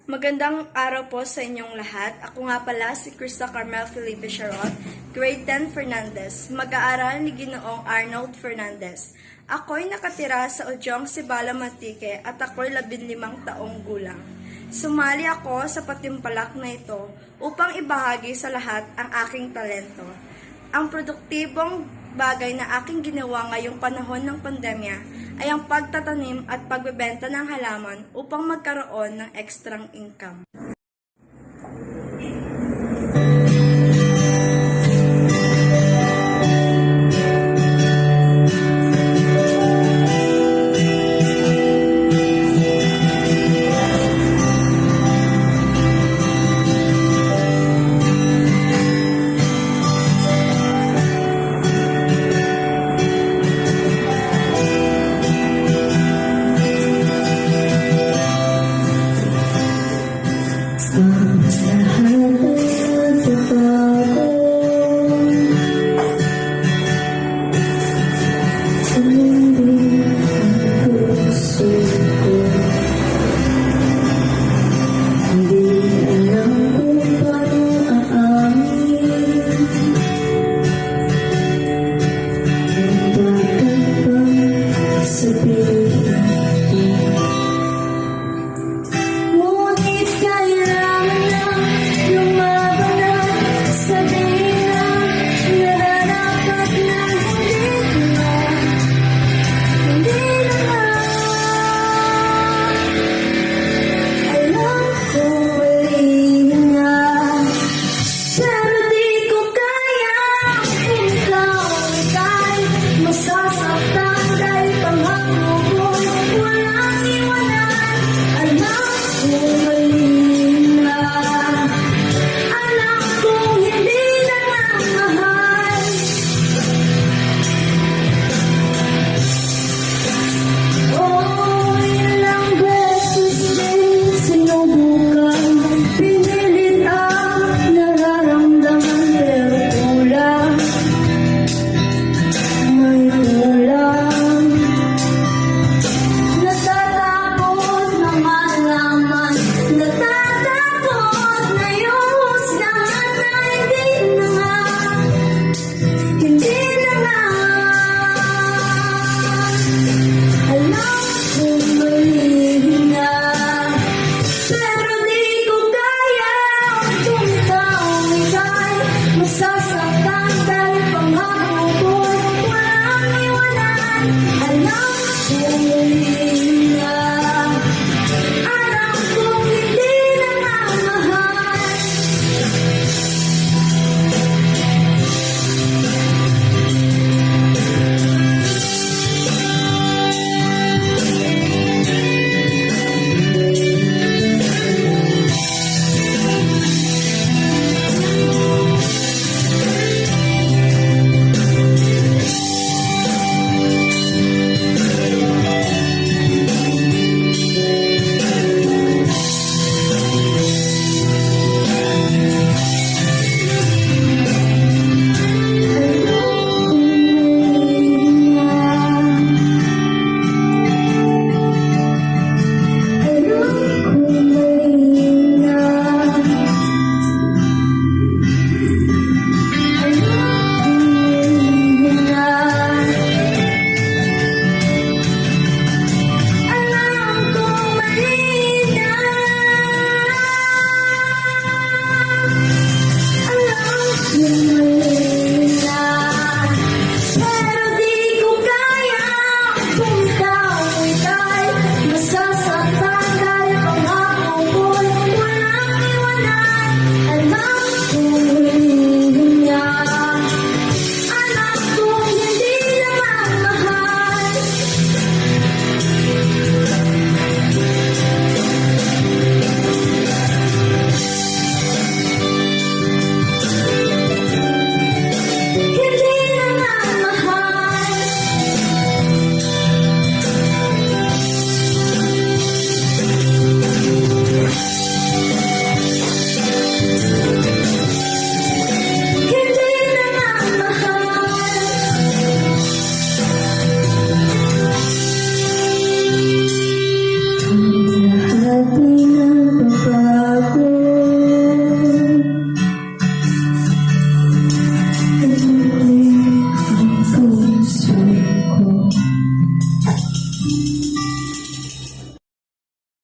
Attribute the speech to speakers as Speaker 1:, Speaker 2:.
Speaker 1: Magandang araw po sa inyong lahat. Ako nga pala si Krista Carmel Felipe Charot, Grade 10 Fernandez, mag-aaral ni Ginoong Arnold Fernandez. Ako'y nakatira sa Ojong Sibala, Mantique at ako'y 15 taong gulang. Sumali ako sa patimpalak na ito upang ibahagi sa lahat ang aking talento. Ang produktibong bagay na aking ginawa ngayong panahon ng pandemya ay ang pagtatanim at pagbebenta ng halaman upang magkaroon ng ekstrang income.
Speaker 2: Yeah.